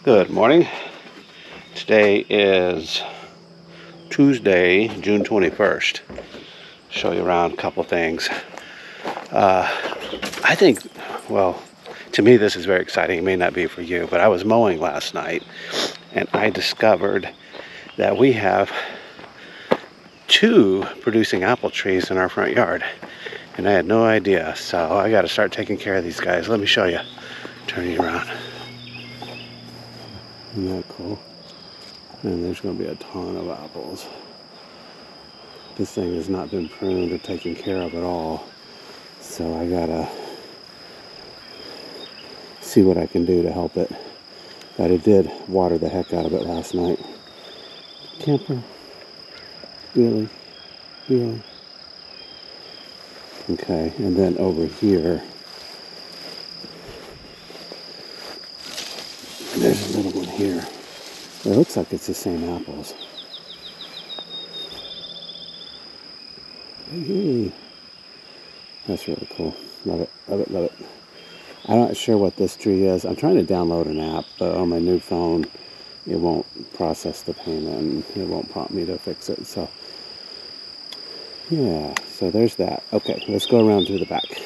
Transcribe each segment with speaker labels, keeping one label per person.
Speaker 1: Good morning. Today is Tuesday, June 21st. Show you around a couple things. I think, well, to me this is very exciting. It may not be for you, but I was mowing last night and I discovered that we have 2 producing apple trees in our front yard. And I had no idea, so I got to start taking care of these guys. Let me show you. Turn you around. Isn't that cool? And there's going to be a ton of apples. This thing has not been pruned or taken care of at all. So I gotta see what I can do to help it. But I did water the heck out of it last night. Camper? Really? Really? Okay, and then over here, there's a little one here. It looks like it's the same apples. Hey. That's really cool. Love it, love it, love it. I'm not sure what this tree is. I'm trying to download an app, but on my new phone, it won't process the payment and it won't prompt me to fix it. So, yeah, so there's that. Okay, let's go around to the back.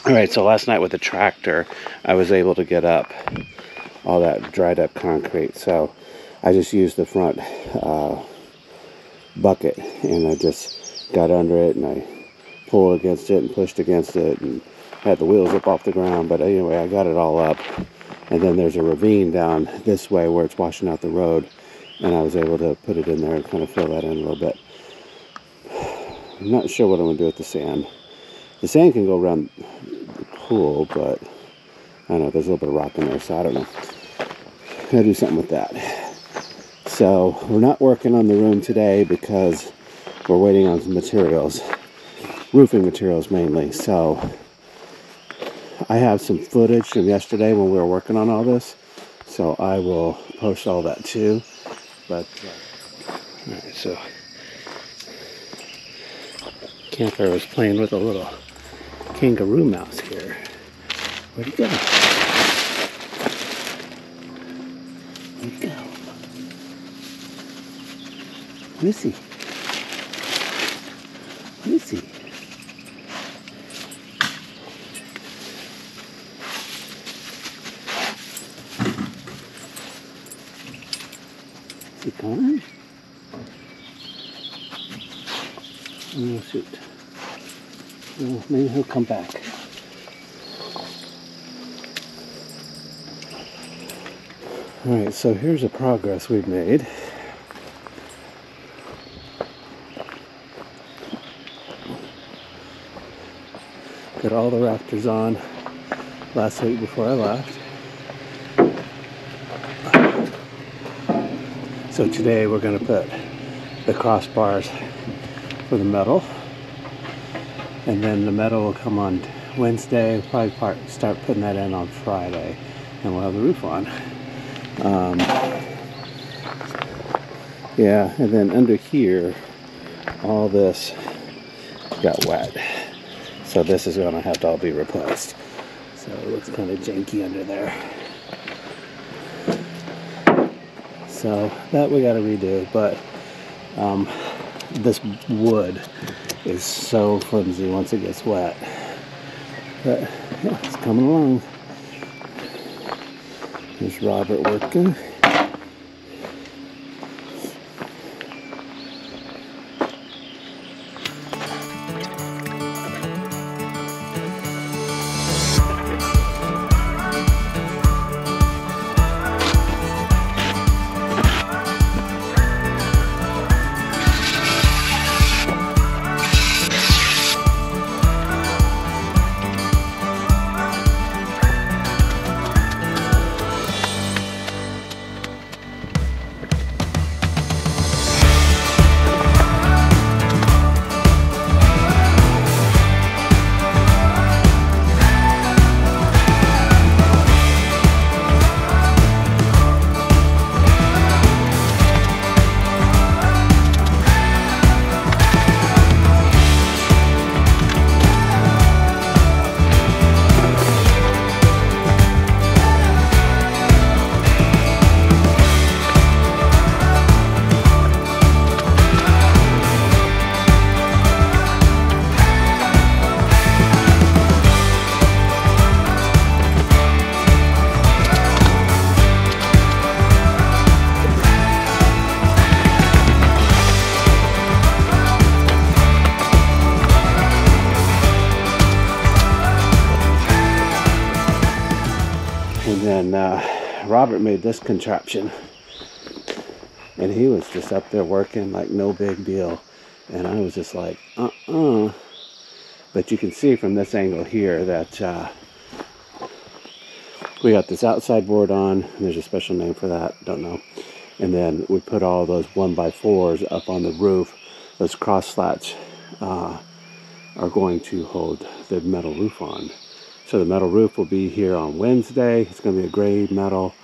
Speaker 1: Alright, so last night with the tractor, I was able to get up all that dried up concrete. So I just used the front bucket and I just got under it and I pulled against it and pushed against it and had the wheels up off the ground. But anyway, I got it all up. And then there's a ravine down this way where it's washing out the road. And I was able to put it in there and kind of fill that in a little bit. I'm not sure what I'm going to do with the sand. The sand can go around the pool, but I don't know, there's a little bit of rock in there, so I don't know. Gotta do something with that. So we're not working on the room today because we're waiting on some materials, roofing materials mainly. So I have some footage from yesterday when we were working on all this, so I will post all that too. But all right, so Camper was playing with a little kangaroo mouse here. Where'd he go? Where'd he go? Where is he? Where is he? Is he gone? Oh shoot. Well, maybe he'll come back. Alright, so here's the progress we've made. Got all the rafters on last week before I left. So today we're going to put the crossbars for the metal. And then the metal will come on Wednesday. We'll probably start putting that in on Friday. And we'll have the roof on. Yeah, and then under here, all this got wet. So this is going to have to all be replaced. So it looks kind of janky under there. So that we got to redo. But this wood is so flimsy once it gets wet. But yeah, it's coming along. There's Robert working. then Robert made this contraption, and he was just up there working like no big deal, and I was just like, But you can see from this angle here that we got this outside board on. There's a special name for that, don't know. And then we put all those 1x4s up on the roof. Those cross slats are going to hold the metal roof on. So the metal roof will be here on Wednesday. It's going to be a gray metal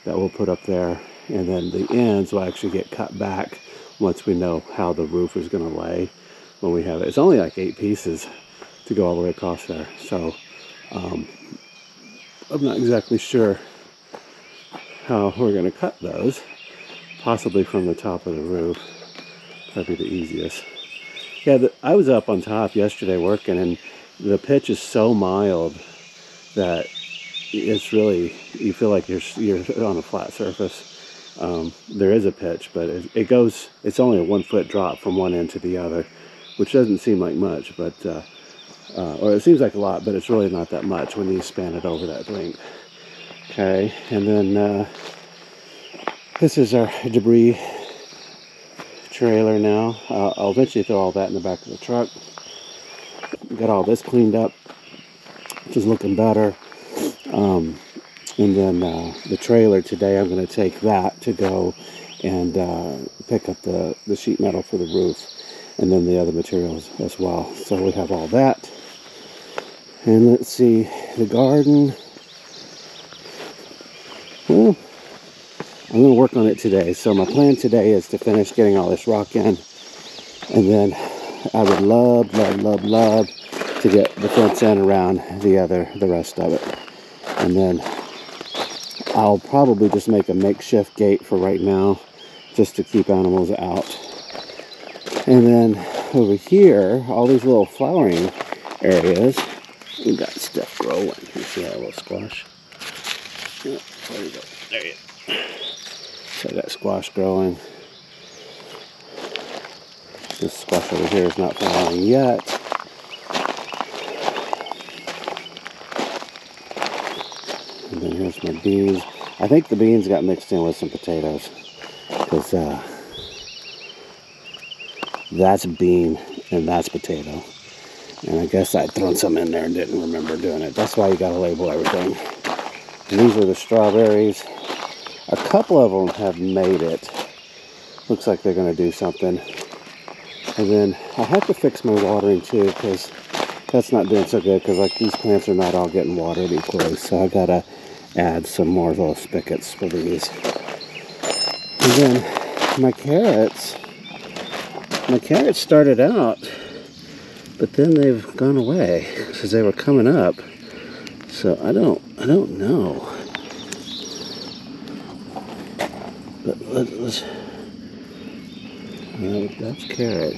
Speaker 1: that we'll put up there. And then the ends will actually get cut back once we know how the roof is going to lay when we have it. It's only like 8 pieces to go all the way across there. So I'm not exactly sure how we're going to cut those. Possibly from the top of the roof. Probably the easiest. Yeah, I was up on top yesterday working, and the pitch is so mild that it's really, you feel like you're on a flat surface. There is a pitch, but it's only a 1 foot drop from one end to the other, which doesn't seem like much, but or it seems like a lot, but it's really not that much when you span it over that length. Okay, and then this is our debris trailer now. I'll eventually throw all that in the back of the truck. Got all this cleaned up, which is looking better. And then the trailer today, I'm going to take that to go and pick up the sheet metal for the roof, and then the other materials as well. So we have all that. And let's see, the garden. Well, I'm going to work on it today. So my plan today is to finish getting all this rock in. And then I would love to get the fence in around the rest of it. And then I'll probably just make a makeshift gate for right now, just to keep animals out. And then over here, all these little flowering areas, we got stuff growing. You see that little squash? Yeah, there you go. There you go. So I got squash growing. This squash over here is not flowering yet. And then here's my beans. I think the beans got mixed in with some potatoes, because that's bean and that's potato. And I guess I'd thrown some in there and didn't remember doing it. That's why you gotta label everything. And these are the strawberries. A couple of them have made it. Looks like they're going to do something. And then I have to fix my watering too, because that's not doing so good, because like these plants are not all getting watered equally. So I got to add some more little spigots for these. And then my carrots started out, but then they've gone away because they were coming up. So I don't know. But let's that's carrot,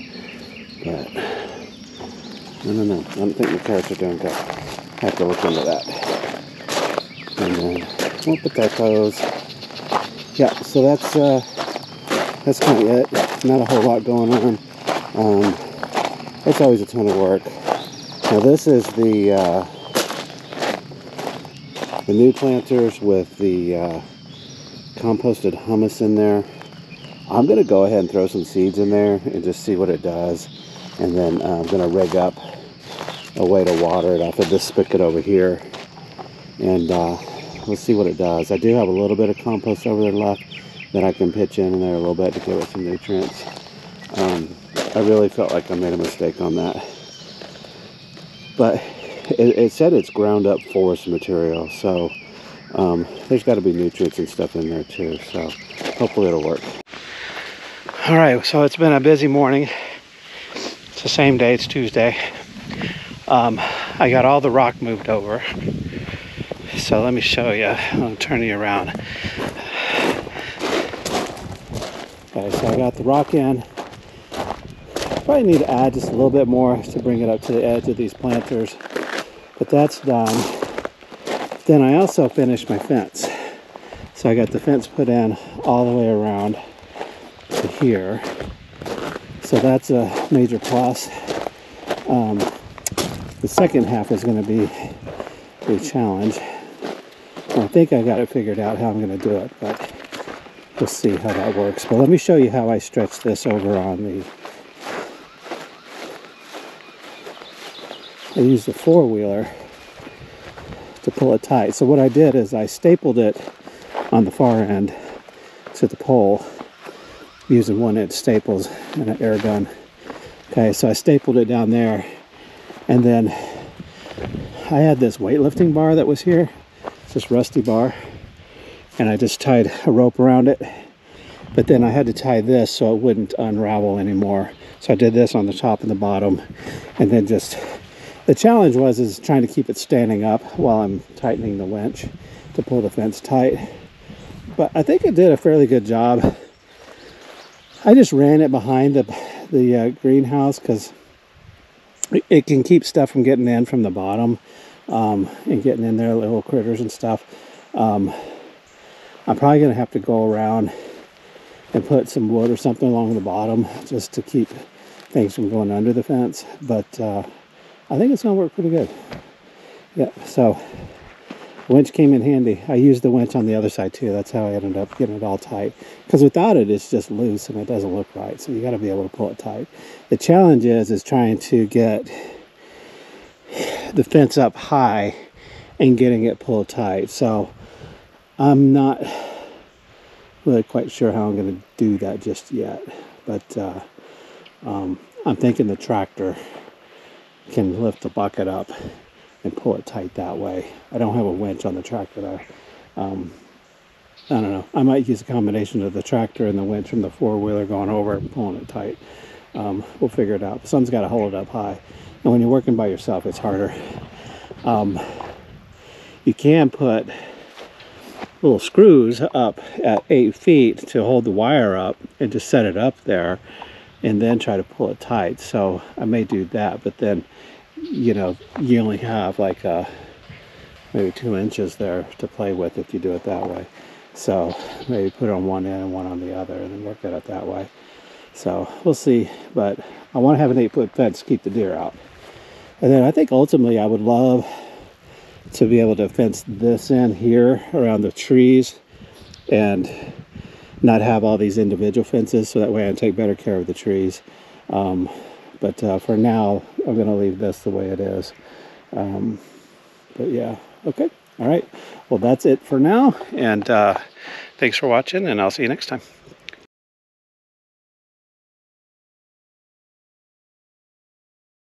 Speaker 1: but I don't know. I don't think the carrots are doing good. Have to look into that. And then we'll put that close. Yeah, so that's kind of it. Not a whole lot going on. It's always a ton of work. Now this is the new planters with the composted hummus in there. I'm going to go ahead and throw some seeds in there and just see what it does. And then I'm going to rig up a way to water it off of this spigot over here. And we'll see what it does. I do have a little bit of compost over there left that I can pitch in there a little bit to give it some nutrients. I really felt like I made a mistake on that. But it said it's ground up forest material, so there's got to be nutrients and stuff in there too, so hopefully it'll work. All right, so it's been a busy morning. It's the same day, it's Tuesday. I got all the rock moved over, so let me show you. I'll turn you around. Okay, so I got the rock in. Probably need to add just a little bit more to bring it up to the edge of these planters, but that's done. Then I also finished my fence. So I got the fence put in all the way around to here. So that's a major plus. The second half is going to be a challenge. I think I got it figured out how I'm going to do it, but we'll see how that works. But let me show you how I stretch this over on the... I use the four-wheeler to pull it tight. So what I did is I stapled it on the far end to the pole using 1-inch staples and an air gun. Okay, so I stapled it down there, and then I had this weightlifting bar that was here. It's this rusty bar, and I just tied a rope around it, but then I had to tie this so it wouldn't unravel anymore. So I did this on the top and the bottom, and then just, the challenge is trying to keep it standing up while I'm tightening the winch to pull the fence tight. But I think it did a fairly good job. I just ran it behind the greenhouse because it can keep stuff from getting in from the bottom and getting in there, little critters and stuff. I'm probably going to have to go around and put some wood or something along the bottom just to keep things from going under the fence. But I think it's going to work pretty good. Yeah, so winch came in handy. I used the winch on the other side too. That's how I ended up getting it all tight. Because without it, it's just loose and it doesn't look right. So you got to be able to pull it tight. The challenge is trying to get the fence up high and getting it pulled tight. So I'm not really quite sure how I'm going to do that just yet. But I'm thinking the tractor can lift the bucket up and pull it tight that way. I don't have a winch on the tractor though. I don't know. I might use a combination of the tractor and the winch from the four-wheeler going over and pulling it tight. We'll figure it out. Someone's got to hold it up high. And when you're working by yourself, it's harder. You can put little screws up at 8 feet to hold the wire up and just set it up there and then try to pull it tight. So I may do that, but then, you know, you only have like maybe 2 inches there to play with if you do it that way. So maybe put it on one end and one on the other and then work at it that way. So we'll see, but I want to have an 8-foot fence to keep the deer out. And then I think ultimately I would love to be able to fence this in here around the trees and not have all these individual fences, so that way I can take better care of the trees. But for now, I'm going to leave this the way it is. But yeah, okay. All right. Well, that's it for now. And thanks for watching, and I'll see you next time.